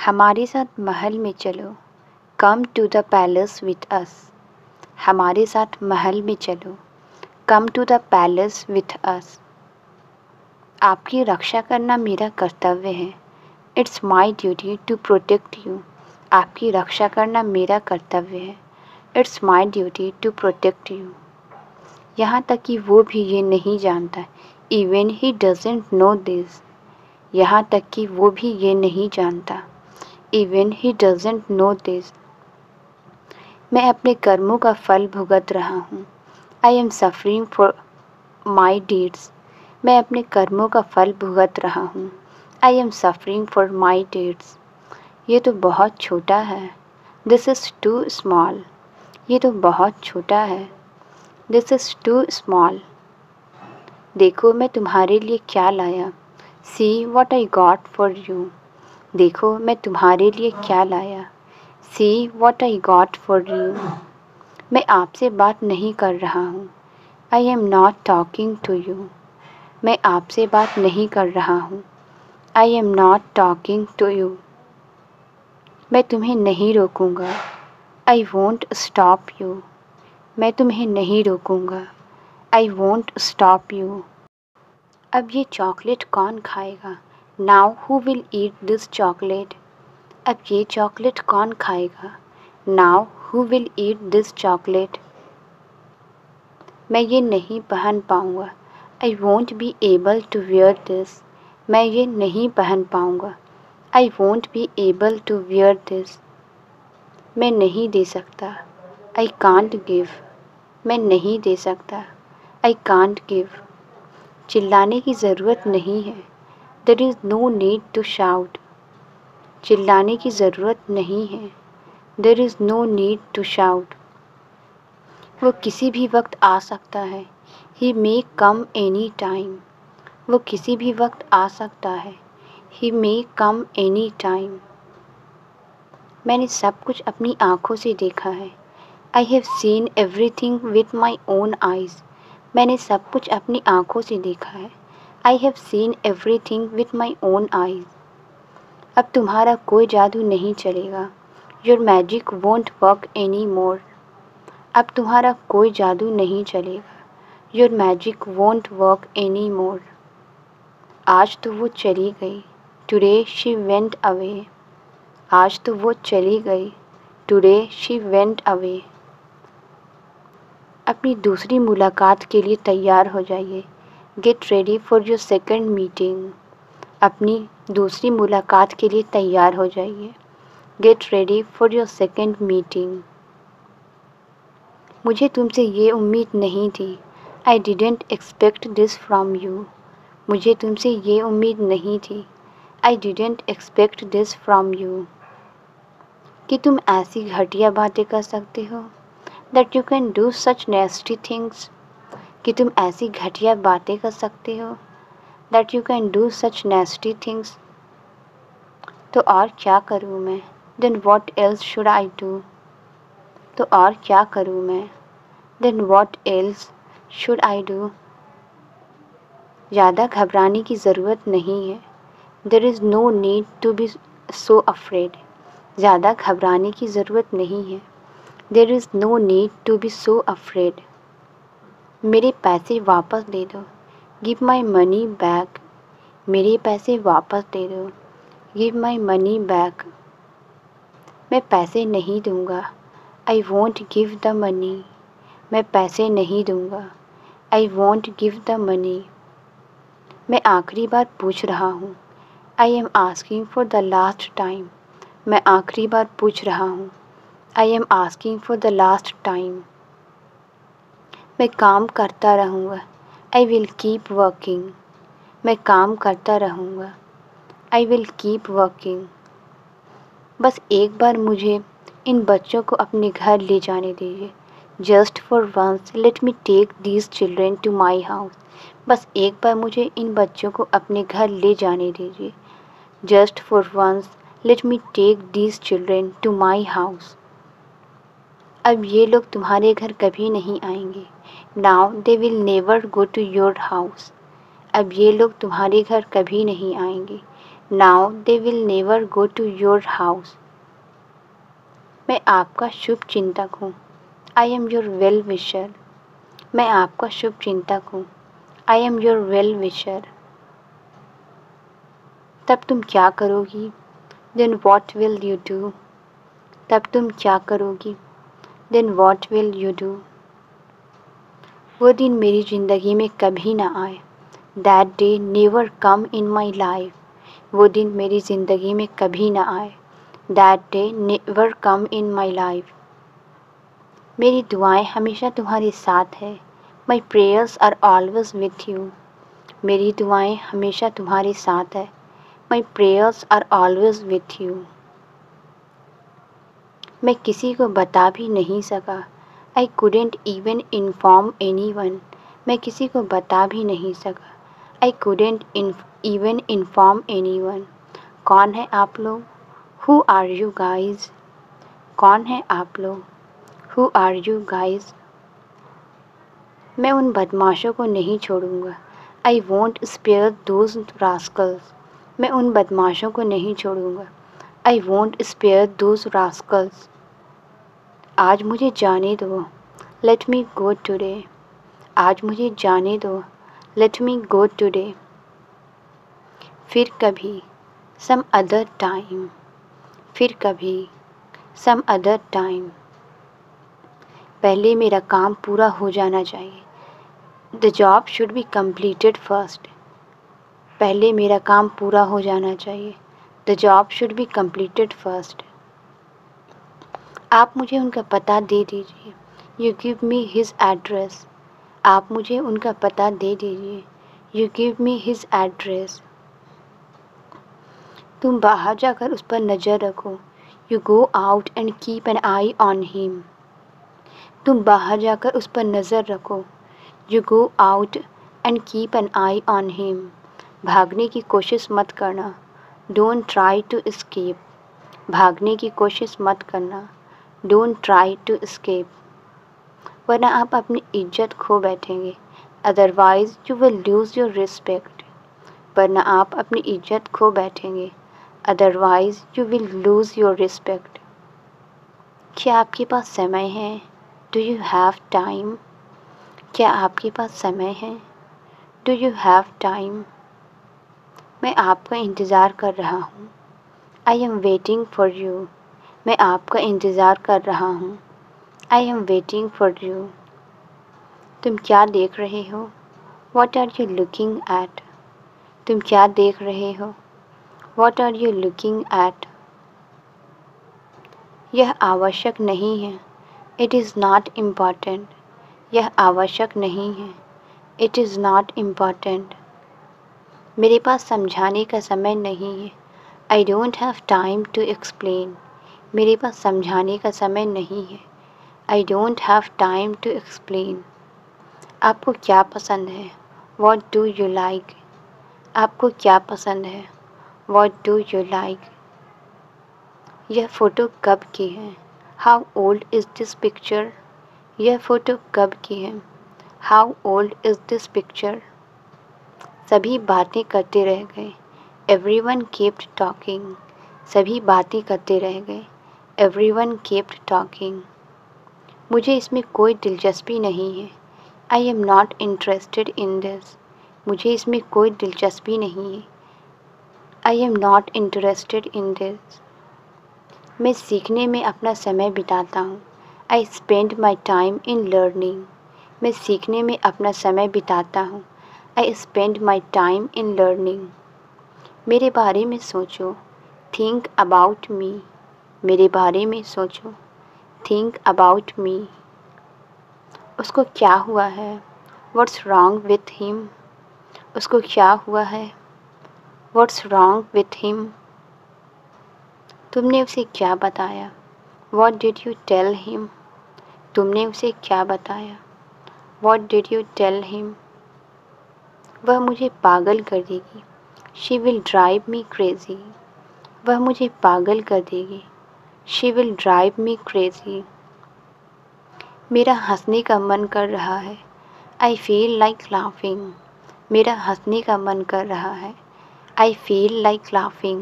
हमारे साथ महल में चलो, come to the palace with us. हमारे साथ महल में चलो, come to the palace with us. आपकी रक्षा करना मेरा कर्तव्य है। It's my duty to protect you. आपकी रक्षा करना मेरा कर्तव्य है। It's my duty to protect you. यहाँ तक कि वो भी ये नहीं जानता, even he doesn't know this. यहाँ तक कि वो भी ये नहीं जानता, even he doesn't know this. मैं अपने कर्मों का फल भुगत रहा हूँ। I am suffering for my deeds. मैं अपने कर्मों का फल भुगत रहा हूँ। I am suffering for my deeds. ये तो बहुत छोटा है। This is too small. ये तो बहुत छोटा है। This is too small. देखो मैं तुम्हारे लिए क्या लाया। See what I got for you. देखो मैं तुम्हारे लिए क्या लाया। See what I got for you. मैं आपसे बात नहीं कर रहा हूँ। I am not talking to you. मैं आपसे बात नहीं कर रहा हूँ। I am not talking to you. मैं तुम्हें नहीं रोकूँगा। I won't stop you. मैं तुम्हें नहीं रोकूँगा। I won't stop you. अब ये चॉकलेट कौन खाएगा। Now who will eat this chocolate. अब ये चॉकलेट कौन खाएगा। Now who will eat this chocolate. मैं ये नहीं पहन पाऊँगा। I won't be able to wear this. मैं ये नहीं पहन पाऊँगा। I won't be able to wear this. मैं नहीं दे सकता। I can't give. मैं नहीं दे सकता। I can't give. चिल्लाने की ज़रूरत नहीं है। There is no need to shout. चिल्लाने की ज़रूरत नहीं है। There is no need to shout. वो किसी भी वक्त आ सकता है। He may come any time. वो किसी भी वक्त आ सकता है। He may come any time. मैंने सब कुछ अपनी आँखों से देखा है। I have seen everything with my own eyes. मैंने सब कुछ अपनी आँखों से देखा है। I have seen everything with my own eyes. अब तुम्हारा कोई जादू नहीं चलेगा। Your magic won't work any more. अब तुम्हारा कोई जादू नहीं चलेगा। Your magic won't work any more. आज तो वो चली गई। Today she went away. आज तो वो चली गई। Today she went away. अपनी दूसरी मुलाकात के लिए तैयार हो जाइए। Get ready for your second meeting. अपनी दूसरी मुलाकात के लिए तैयार हो जाइए। Get ready for your second meeting. मुझे तुमसे ये उम्मीद नहीं थी। I didn't expect this from you. मुझे तुमसे ये उम्मीद नहीं थी। I didn't expect this from you. कि तुम ऐसी घटिया बातें कर सकते हो। That you can do such nasty things. कि तुम ऐसी घटिया बातें कर सकते हो। That you can do such nasty things. तो और क्या करूँ मैं। Then what else should I do. तो और क्या करूँ मैं। Then what else should I do. ज़्यादा घबराने की ज़रूरत नहीं है। There is no need to be so afraid. ज़्यादा घबराने की ज़रूरत नहीं है। There is no need to be so afraid. मेरे पैसे वापस दे दो। Give my money back. मेरे पैसे वापस दे दो। Give my money back. मैं पैसे नहीं दूँगा। I won't give the money. मैं पैसे नहीं दूँगा। I won't give the money. मैं आखिरी बार पूछ रहा हूँ। I am asking for the last time. मैं आखिरी बार पूछ रहा हूँ। I am asking for the last time. मैं काम करता रहूँगा। I will keep working. मैं काम करता रहूँगा। I will keep working. बस एक बार मुझे इन बच्चों को अपने घर ले जाने दीजिए। Just for once let me take these children to my house. बस एक बार मुझे इन बच्चों को अपने घर ले जाने दीजिए। Just for once let me take these children to my house. अब ये लोग तुम्हारे घर कभी नहीं आएंगे। Now they will never go to your house. अब ये लोग तुम्हारे घर कभी नहीं आएंगे। Now they will never go to your house. मैं आपका शुभ चिंतक हूँ। I am your well wisher. मैं आपका शुभ चिंतक हूँ। I am your well wisher. तब तुम क्या करोगी? Then what will you do? तब तुम क्या करोगी? Then what will you do? वो दिन मेरी ज़िंदगी में कभी ना आए। That day never come in my life. वो दिन मेरी ज़िंदगी में कभी ना आए। That day never come in my life. मेरी दुआएं हमेशा तुम्हारे साथ है। My prayers are always with you. मेरी दुआएं हमेशा तुम्हारे साथ है। My prayers are always with you. मैं किसी को बता भी नहीं सका। I couldn't even inform anyone. मैं किसी को बता भी नहीं सका। I couldn't even inform anyone. कौन है आप लोग? Who are you guys? कौन है आप लोग? Who are you guys? मैं उन बदमाशों को नहीं छोड़ूंगा। I won't spare those rascals. मैं उन बदमाशों को नहीं छोड़ूंगा। I won't spare those rascals. आज मुझे जाने दो। Let me go today. आज मुझे जाने दो। Let me go today. फिर कभी some other time. फिर कभी some other time. पहले मेरा काम पूरा हो जाना चाहिए। The job should be completed first. पहले मेरा काम पूरा हो जाना चाहिए। The job should be completed first. आप मुझे उनका पता दे दीजिए। You give me his address. आप मुझे उनका पता दे दीजिए। You give me his address. तुम बाहर जाकर उस पर नज़र रखो। You go out and keep an eye on him. तुम बाहर जाकर उस पर नज़र रखो। You go out and keep an eye on him. भागने की कोशिश मत करना। Don't try to escape. भागने की कोशिश मत करना। Don't try to escape. वरना आप अपनी इज्जत खो बैठेंगे। Otherwise you will lose your respect. वरना आप अपनी इज्जत खो बैठेंगे। Otherwise you will lose your respect. क्या आपके पास समय है? Do you have time? क्या आपके पास समय है? Do you have time? मैं आपका इंतज़ार कर रहा हूँ। I am waiting for you. मैं आपका इंतज़ार कर रहा हूँ। I am waiting for you. तुम क्या देख रहे हो? What are you looking at? तुम क्या देख रहे हो? What are you looking at? यह आवश्यक नहीं है। It is not important. यह आवश्यक नहीं है। It is not important. मेरे पास समझाने का समय नहीं है। I don't have time to explain. मेरे पास समझाने का समय नहीं है। I don't have time to explain. आपको क्या पसंद है? What do you like? आपको क्या पसंद है? What do you like? यह फ़ोटो कब की है? How old is this picture? यह फ़ोटो कब की है? How old is this picture? सभी बातें करते रह गए। Everyone kept talking. सभी बातें करते रह गए। Everyone kept talking. मुझे इसमें कोई दिलचस्पी नहीं है। I am not interested in this. मुझे इसमें कोई दिलचस्पी नहीं है। I am not interested in this. मैं सीखने में अपना समय बिताता हूँ। I spend my time in learning. मैं सीखने में अपना समय बिताता हूँ। I spend my time in learning. मेरे बारे में सोचो। Think about me. मेरे बारे में सोचो। Think about me. उसको क्या हुआ है? What's wrong with him? उसको क्या हुआ है? What's wrong with him? तुमने उसे क्या बताया? What did you tell him? तुमने उसे क्या बताया? What did you tell him? वह मुझे पागल कर देगी। She will drive me crazy. वह मुझे पागल कर देगी। She will drive me crazy. मेरा हंसने का मन कर रहा है। I feel like laughing. मेरा हंसने का मन कर रहा है। I feel like laughing.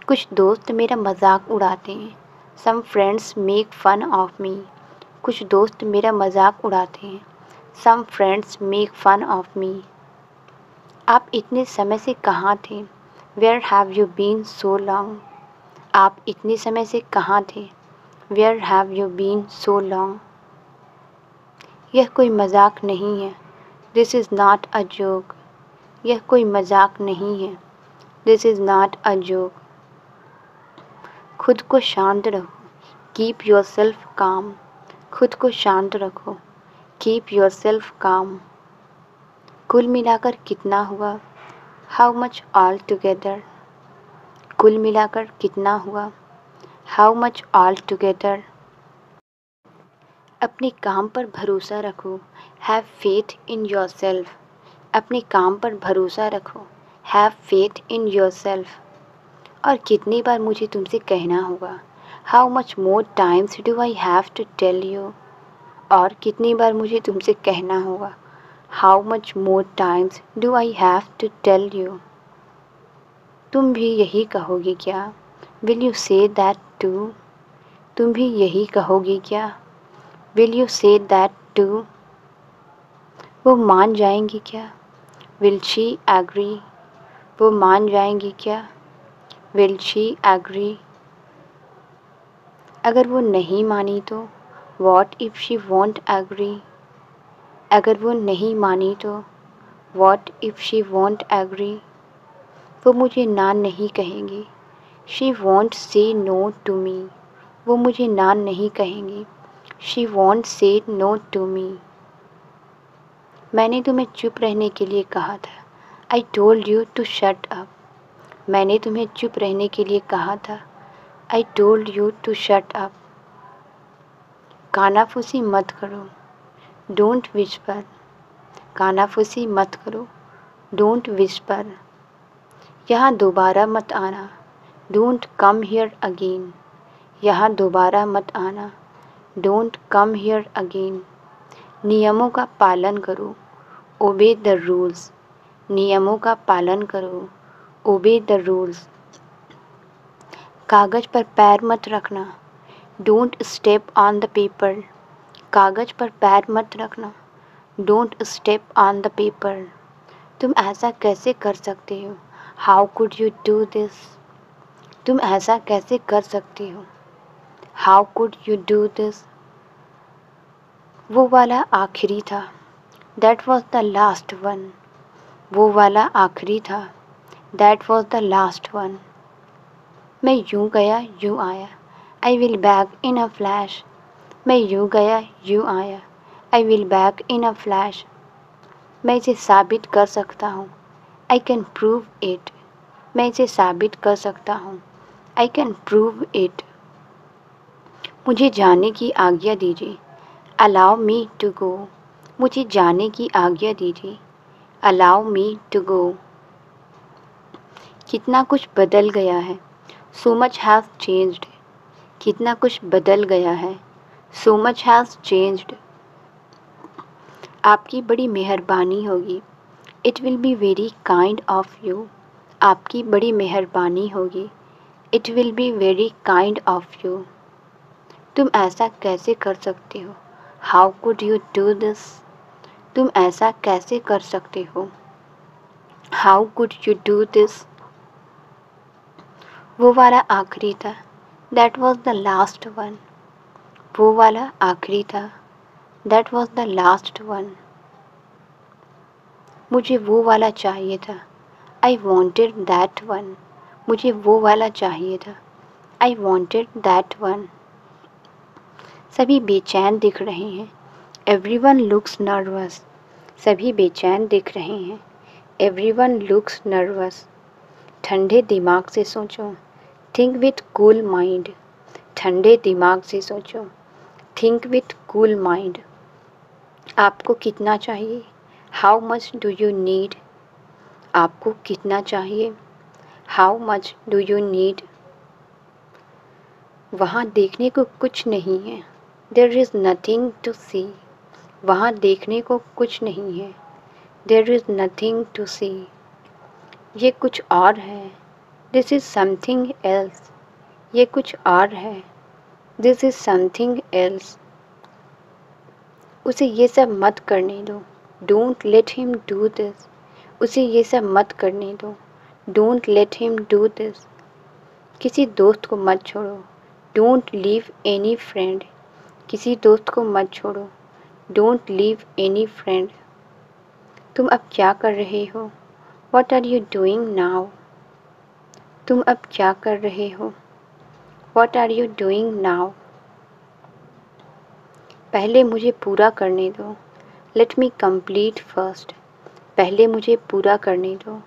कुछ दोस्त मेरा मजाक उड़ाते हैं. Some friends make fun of me. कुछ दोस्त मेरा मजाक उड़ाते हैं. Some friends make fun of me. आप इतने समय से कहाँ थे? Where have you been so long? आप इतने समय से कहाँ थे? Where have you been so long? यह कोई मजाक नहीं है. This is not a joke. यह कोई मजाक नहीं है. This is not a joke. खुद को शांत रखो. Keep yourself calm. खुद को शांत रखो. Keep yourself calm. कुल मिलाकर कितना हुआ? How much altogether? कुल मिलाकर कितना हुआ? How much altogether? अपने काम पर भरोसा रखो. Have faith in yourself. अपने काम पर भरोसा रखो. Have faith in yourself. और कितनी बार मुझे तुमसे कहना होगा? How much more times do I have to tell you? और कितनी बार मुझे तुमसे कहना होगा? How much more times do I have to tell you? तुम भी यही कहोगे क्या? Will you say that too? तुम भी यही कहोगे क्या? Will you say that too? वो मान जाएंगी क्या? Will she agree? वो मान जाएंगी क्या? Will she agree? अगर वो नहीं मानी तो? What if she won't agree? अगर वो नहीं मानी तो? What if she won't agree? वो मुझे ना नहीं कहेंगी. She won't say no to me. वो मुझे ना नहीं कहेंगी. She won't say no to me. मैंने तुम्हें चुप रहने के लिए कहा था. I told you to shut up. मैंने तुम्हें चुप रहने के लिए कहा था. I told you to shut up. कानाफूसी मत करो. Don't whisper. कानाफूसी मत करो. Don't whisper. यहाँ दोबारा मत आना. Don't come here again. यहाँ दोबारा मत आना. Don't come here again. नियमों का पालन करो. Obey the rules. नियमों का पालन करो. Obey the rules. कागज पर पैर मत रखना. Don't step on the paper. कागज पर पैर मत रखना. Don't step on the paper. तुम ऐसा कैसे कर सकते हो? How could you do this? तुम ऐसा कैसे कर सकते हो? How could you do this? वो वाला आखिरी था. That was the last one. वो वाला आखिरी था. That was the last one. मैं यूं गया यूं आया. I will back in a flash. मैं यूं गया यूं आया. I will back in a flash. मैं इसे साबित कर सकता हूँ. I can prove it. मैं इसे साबित कर सकता हूँ. I can prove it. मुझे जाने की आज्ञा दीजिए. Allow me to go. मुझे जाने की आज्ञा दीजिए. Allow me to go. कितना कुछ बदल गया है. So much has changed. कितना कुछ बदल गया है. So much has changed. आपकी बड़ी मेहरबानी होगी. It will be very kind of you. आपकी बड़ी मेहरबानी होगी. It will be very kind of you. तुम ऐसा कैसे कर सकते हो? How could you do this? तुम ऐसा कैसे कर सकते हो? How could you do this? वो वाला आखिरी था. That was the last one. वो वाला आखिरी था. That was the last one. मुझे वो वाला चाहिए था. I wanted that one. मुझे वो वाला चाहिए था. I wanted that one. सभी बेचैन दिख रहे हैं. Everyone looks nervous. सभी बेचैन दिख रहे हैं. Everyone looks nervous. ठंडे दिमाग से सोचो. Think with cool mind. ठंडे दिमाग से सोचो. Think with cool mind. आपको कितना चाहिए? How much do you need? आपको कितना चाहिए? How much do you need? वहाँ देखने को कुछ नहीं है. There is nothing to see. वहाँ देखने को कुछ नहीं है. There is nothing to see. ये कुछ और है, दिस इज़ समथिंग एल्स। ये कुछ और है, दिस इज़ समथिंग एल्स। उसे ये सब मत करने दो, don't let him do this. उसे ये सब मत करने दो, don't let him do this. किसी दोस्त को मत छोड़ो, डोंट लीव एनी फ्रेंड। किसी दोस्त को मत छोड़ो, डोंट लीव एनी फ्रेंड। तुम अब क्या कर रहे हो, what are you doing now. तुम अब क्या कर रहे हो, what are you doing now. पहले मुझे पूरा करने दो, लेट मी कंप्लीट फर्स्ट। पहले मुझे पूरा करने दो,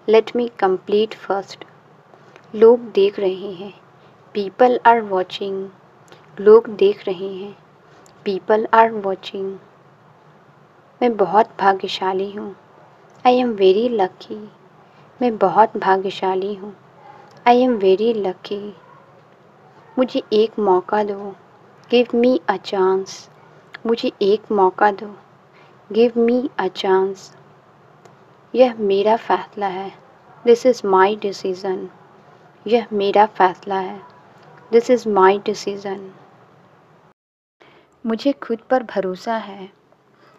लेट मी कंप्लीट फर्स्ट। लोग देख रहे हैं, पीपल आर वॉचिंग। लोग देख रहे हैं, पीपल आर वॉचिंग। मैं बहुत भाग्यशाली हूँ, आई एम वेरी लकी। मैं बहुत भाग्यशाली हूँ, आई एम वेरी लकी। मुझे एक मौका दो, गिव मी अ चांस। मुझे एक मौका दो, गिव मी अ चांस। यह मेरा फ़ैसला है, दिस इज़ माई डिसीज़न। यह मेरा फ़ैसला है, दिस इज़ माई डिसीज़न। मुझे खुद पर भरोसा है,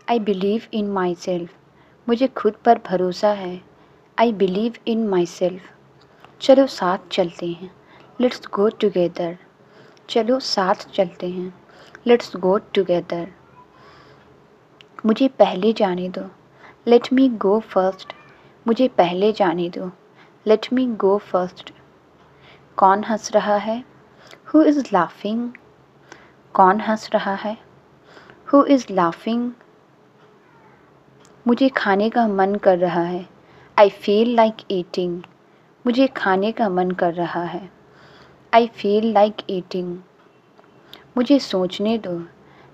I believe in my self. मुझे खुद पर भरोसा है, I believe in my self. चलो साथ चलते हैं, लेट्स गो टुगेदर। चलो साथ चलते हैं, लेट्स गो टुगेदर। मुझे पहले जाने दो, लेट मी गो फर्स्ट। मुझे पहले जाने दो, लेट मी गो फर्स्ट। कौन हंस रहा है, हु इज़ लाफिंग। कौन हंस रहा है, हु इज़ लाफिंग। मुझे खाने का मन कर रहा है, आई फील लाइक ईटिंग। मुझे खाने का मन कर रहा है, आई फील लाइक ईटिंग। मुझे सोचने दो,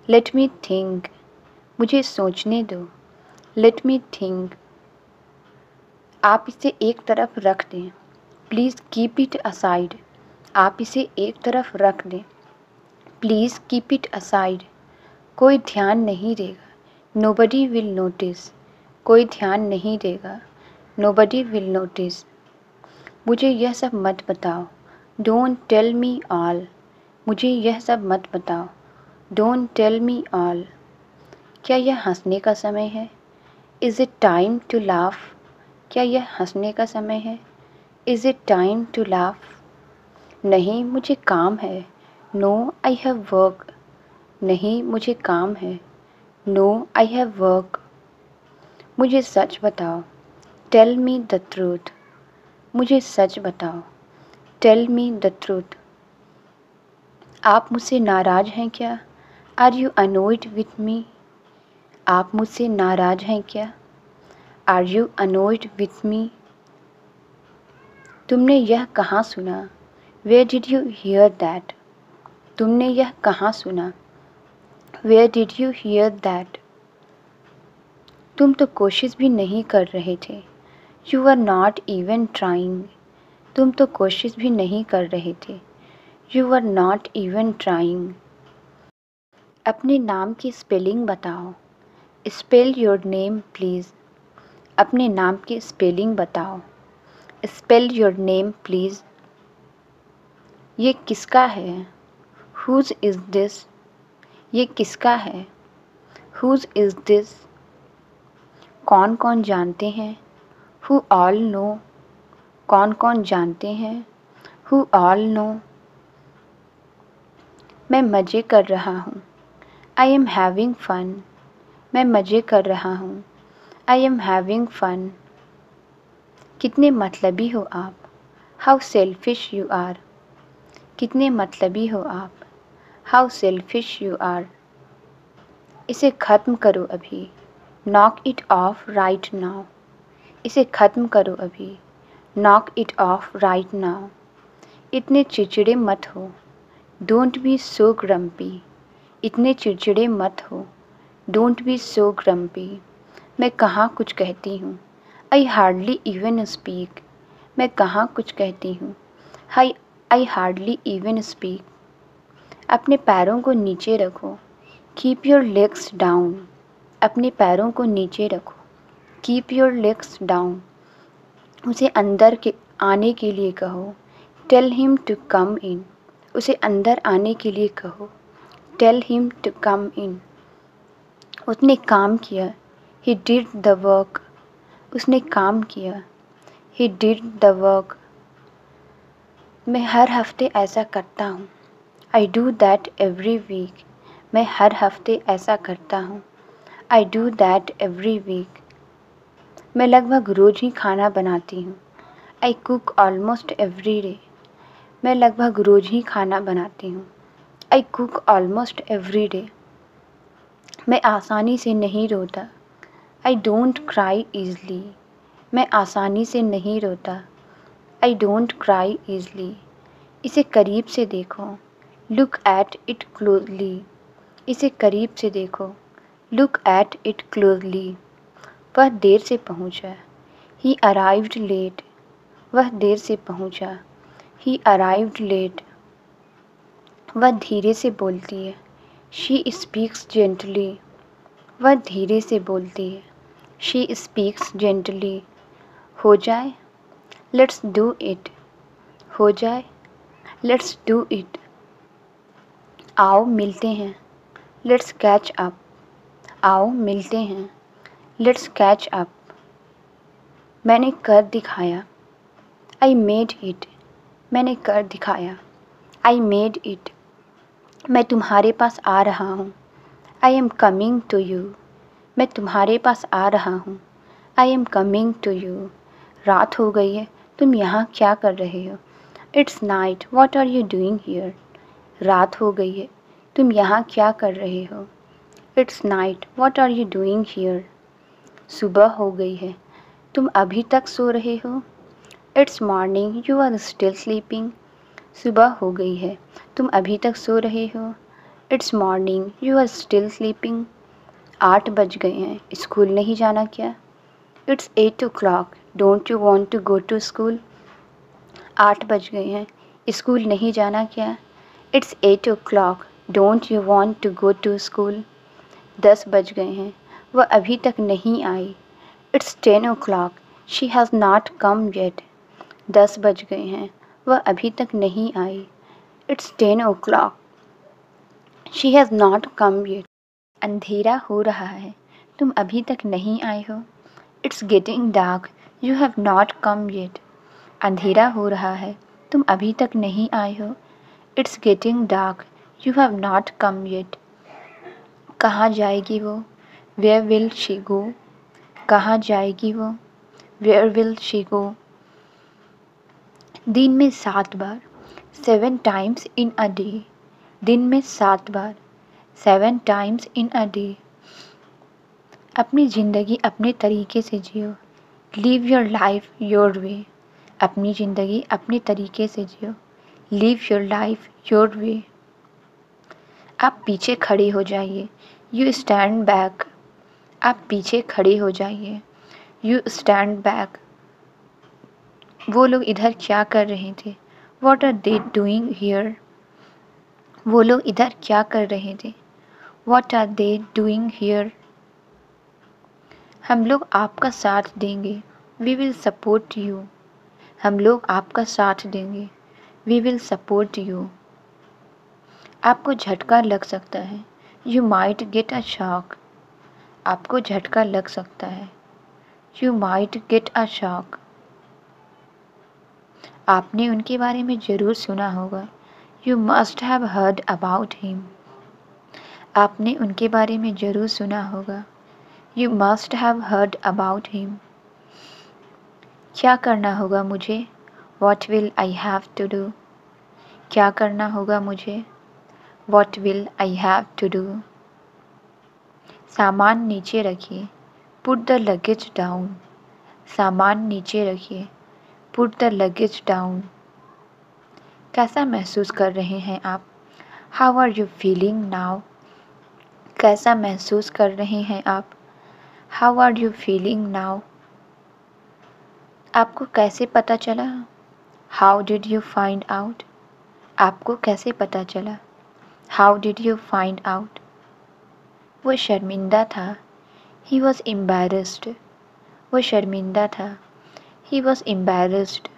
लेट मी थिंक। मुझे सोचने दो, लेट मी थिंक। आप इसे एक तरफ रख दें, प्लीज़ कीप इट असाइड। आप इसे एक तरफ रख दें, प्लीज़ कीप इट असाइड। कोई ध्यान नहीं देगा, नोबडी विल नोटिस। कोई ध्यान नहीं देगा, नोबडी विल नोटिस। मुझे यह सब मत बताओ, डोंट टेल मी ऑल। मुझे यह सब मत बताओ, डोंट टेल मी ऑल। क्या यह हंसने का समय है, is it time to laugh. क्या यह हंसने का समय है, is it time to laugh. नहीं मुझे काम है, नो आई हैव वर्क। नहीं मुझे काम है, नो आई हैव वर्क। मुझे सच बताओ, टेल मी द ट्रूथ। मुझे सच बताओ, टेल मी द ट्रूथ। आप मुझसे नाराज़ हैं क्या, are you annoyed with me. आप मुझसे नाराज़ हैं क्या, are you annoyed with me. तुमने यह कहाँ सुना, where did you hear that. तुमने यह कहाँ सुना, where did you hear that. तुम तो कोशिश भी नहीं कर रहे थे, you are not even trying. तुम तो कोशिश भी नहीं कर रहे थे, you are not even trying. अपने नाम की स्पेलिंग बताओ, स्पेल योर नेम प्लीज़। अपने नाम की स्पेलिंग बताओ, स्पेल योर नेम प्लीज़। ये किसका है, हुज़ इज़ दिस। ये किसका है, हुज़ इज़ दिस। कौन कौन जानते हैं, हु ऑल नो। कौन कौन जानते हैं, हु ऑल नो। मैं मज़े कर रहा हूँ, आई एम हैविंग फ़न। मैं मज़े कर रहा हूँ, आई एम हैविंग फ़न। कितने मतलबी हो आप, हाउ सेल्फिश यू आर। कितने मतलबी हो आप, हाउ सेल्फिश यू आर। इसे ख़त्म करो अभी, knock it of right now. इसे ख़त्म करो अभी, knock it of right now. इतने चिड़चिड़े मत हो, डोंट बी सो ग्रम्पी। इतने चिड़चिड़े मत हो, डोंट बी सो ग्रम्पी। मैं कहाँ कुछ कहती हूँ, आई हार्डली इवन स्पीक। मैं कहाँ कुछ कहती हूँ, आई हार्डली इवन स्पीक। अपने पैरों को नीचे रखो, कीप योर लेग्स डाउन। अपने पैरों को नीचे रखो, कीप योर लेग्स डाउन। उसे अंदर के आने के लिए कहो, टेल हिम टू कम इन। उसे अंदर आने के लिए कहो, टेल हिम टू कम इन। उसने काम किया, ही डिड द वर्क। उसने काम किया, ही डिड द वर्क। मैं हर हफ्ते ऐसा करता हूँ, I do that every week. मैं हर हफ्ते ऐसा करता हूँ, I do that every week. मैं लगभग रोज़ ही खाना बनाती हूँ, I cook almost every day. मैं लगभग रोज़ ही खाना बनाती हूँ, I cook almost every day. मैं आसानी से नहीं रोता, आई डोंट क्राई ईज़ली। मैं आसानी से नहीं रोता, आई डोंट क्राई ईज़ली। इसे करीब से देखो, लुक एट इट क्लोजली। इसे करीब से देखो, लुक एट इट क्लोजली। वह देर से पहुंचा, ही अराइव्ड लेट। वह देर से पहुंचा, ही अराइव्ड लेट। वह धीरे से बोलती है, शी स्पीक्स जेंटली। वह धीरे से बोलती है, शी स्पीक्स जेंटली। हो जाए, लेट्स डू इट। हो जाए, लेट्स डू इट। आओ मिलते हैं, लेट्स कैच अप। आओ मिलते हैं, लेट्स कैच अप। मैंने कर दिखाया, आई मेड इट। मैंने कर दिखाया, आई मेड इट। मैं तुम्हारे पास आ रहा हूँ, I am coming to you. मैं तुम्हारे पास आ रहा हूँ, I am coming to you. रात हो गई है, तुम यहाँ क्या कर रहे हो? It's night, what are you doing here? रात हो गई है, तुम यहाँ क्या कर रहे हो? It's night, what are you doing here? सुबह हो गई है, तुम अभी तक सो रहे हो? It's morning, you are still sleeping. सुबह हो गई है, तुम अभी तक सो रहे हो? It's morning, you are still sleeping. 8 बज गए हैं, स्कूल नहीं जाना क्या? It's 8 o'clock, don't you want to go to school? 8 बज गए हैं, स्कूल नहीं जाना क्या? It's 8 o'clock, don't you want to go to school? 10 बज गए हैं, वह अभी तक नहीं आई। It's 10 o'clock, she has not come yet. 10 बज गए हैं, वह अभी तक नहीं आई। It's 10 o'clock, she has not come yet. अंधेरा हो रहा है, तुम अभी तक नहीं आए हो? It's getting dark, you have not come yet. अंधेरा हो रहा है, तुम अभी तक नहीं आए हो? It's getting dark, you have not come yet. कहाँ जाएगी वो? Where will she go? कहाँ जाएगी वो? Where will she go? दिन में 7 बार, 7 times in a day। दिन में 7 बार, 7 times in a day। अपनी ज़िंदगी अपने तरीके से जियो, live your life your way. अपनी ज़िंदगी अपने तरीके से जियो, live your life your way. आप पीछे खड़े हो जाइए, यू स्टैंड बैक। आप पीछे खड़े हो जाइए, यू स्टैंड बैक। वो लोग इधर क्या कर रहे थे? What are they doing here? वो लोग इधर क्या कर रहे थे? What are they doing here? हम लोग आपका साथ देंगे, वी विल सपोर्ट यू। हम लोग आपका साथ देंगे, वी विल सपोर्ट यू। आपको झटका लग सकता है, you might get a shock. आपको झटका लग सकता है, you might get a shock. आपने उनके बारे में ज़रूर सुना होगा, you must have heard about him. आपने उनके बारे में ज़रूर सुना होगा, you must have heard about him. क्या करना होगा मुझे? What will I have to do? क्या करना होगा मुझे? What will I have to do? सामान नीचे रखिए, पुट द लगेज डाउन। सामान नीचे रखिए, पुट द लगेज डाउन। कैसा महसूस कर रहे हैं आप? How are you feeling now? कैसा महसूस कर रहे हैं आप? How are you feeling now? आपको कैसे पता चला? How did you find out? आपको कैसे पता चला? How did you find out? वो शर्मिंदा था, ही वॉज एम्बैरेस्ड। वो शर्मिंदा था, He was embarrassed.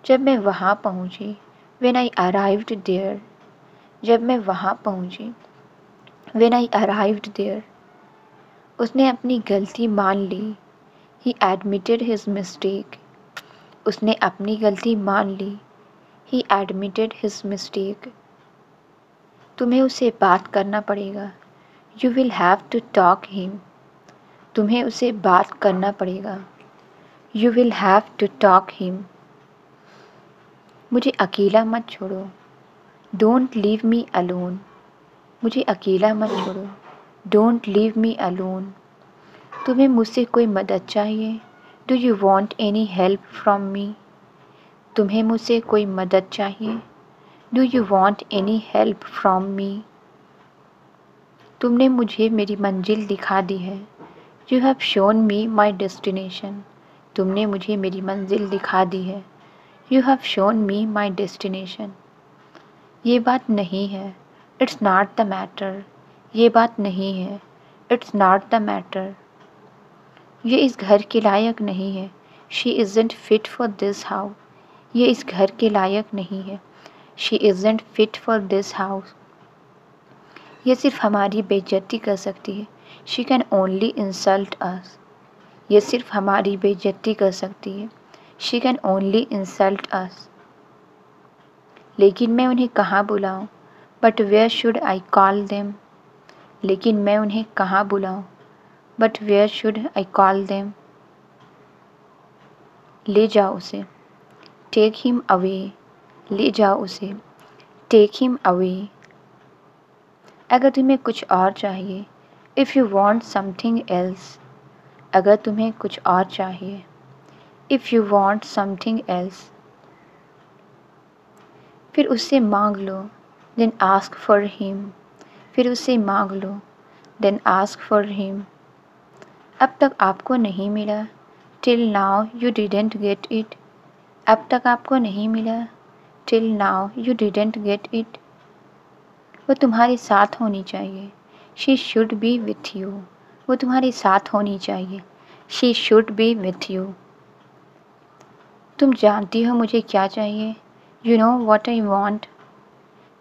जब मैं वहाँ पहुँची, when I arrived there. जब मैं वहाँ पहुँची, when I arrived there. उसने अपनी गलती मान ली, he admitted his mistake. उसने अपनी गलती मान ली, he admitted his mistake. तुम्हें उससे बात करना पड़ेगा, you will have to talk him. तुम्हें उससे बात करना पड़ेगा, you will have to talk him. मुझे अकेला मत छोड़ो, don't leave me alone. मुझे अकेला मत छोड़ो, don't leave me alone. तुम्हें मुझसे कोई मदद चाहिए, do you want any help from me? तुम्हें मुझसे कोई मदद चाहिए, do you want any help from me? तुमने मुझे मेरी मंजिल दिखा दी है, you have shown me my destination. तुमने मुझे मेरी मंजिल दिखा दी है, you have shown me my destination. ये बात नहीं है, it's not the matter. ये बात नहीं है, it's not the matter. ये इस घर के लायक नहीं है, she isn't fit for this house. ये इस घर के लायक नहीं है, she isn't fit for this house. ये सिर्फ हमारी बेइज्जती कर सकती है, she can only insult us. ये सिर्फ हमारी बेइज्जती कर सकती है, she can only insult us. लेकिन मैं उन्हें कहाँ बुलाऊं? But where should I call them? लेकिन मैं उन्हें कहाँ बुलाऊं? But where should I call them? ले जाओ उसे, take him away. ले जाओ उसे, take him away. अगर तुम्हें कुछ और चाहिए, if you want something else. अगर तुम्हें कुछ और चाहिए, if you want something else. फिर उससे मांग लो, then ask for him. फिर उससे मांग लो, then ask for him. अब तक आपको नहीं मिला, till now you didn't get it. अब तक आपको नहीं मिला, till now you didn't get it. वो तुम्हारे साथ होनी चाहिए, she should be with you. वो तुम्हारे साथ होनी चाहिए, she should be with you. तुम जानती हो मुझे क्या चाहिए, you know what I want.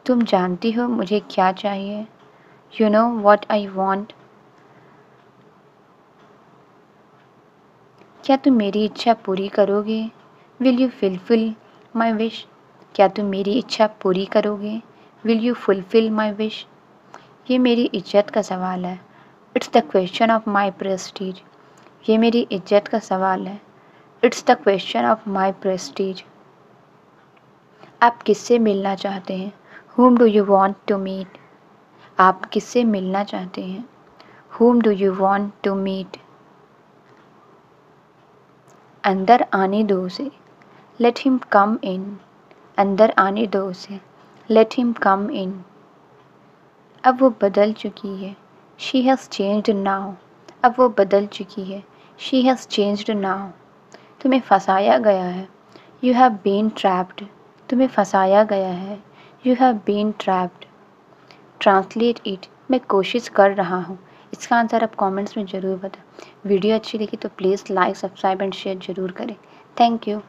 तुम जानती हो मुझे क्या चाहिए, you know what I want. क्या तुम मेरी इच्छा पूरी करोगे, will you fulfill my wish. क्या तुम मेरी इच्छा पूरी करोगे, will you fulfill my wish. ये मेरी इज्जत का सवाल है, it's the question of my prestige. ये मेरी इज्जत का सवाल है, it's the question of my prestige. आप किससे मिलना चाहते हैं, whom do you want to meet. आप किससे मिलना चाहते हैं, whom do you want to meet. अंदर आने दो उसे, let him come in. अंदर आने दो उसे, let him come in. अब वो बदल चुकी है, she has changed now. अब वो बदल चुकी है, she has changed now. तुम्हें फंसाया गया है, you have been trapped. तुम्हें फंसाया गया है, you have been trapped. Translate it. मैं कोशिश कर रहा हूँ. इसका आंसर आप कमेंट्स में ज़रूर बताएं. वीडियो अच्छी लगी तो please like, subscribe and share ज़रूर करें. Thank you.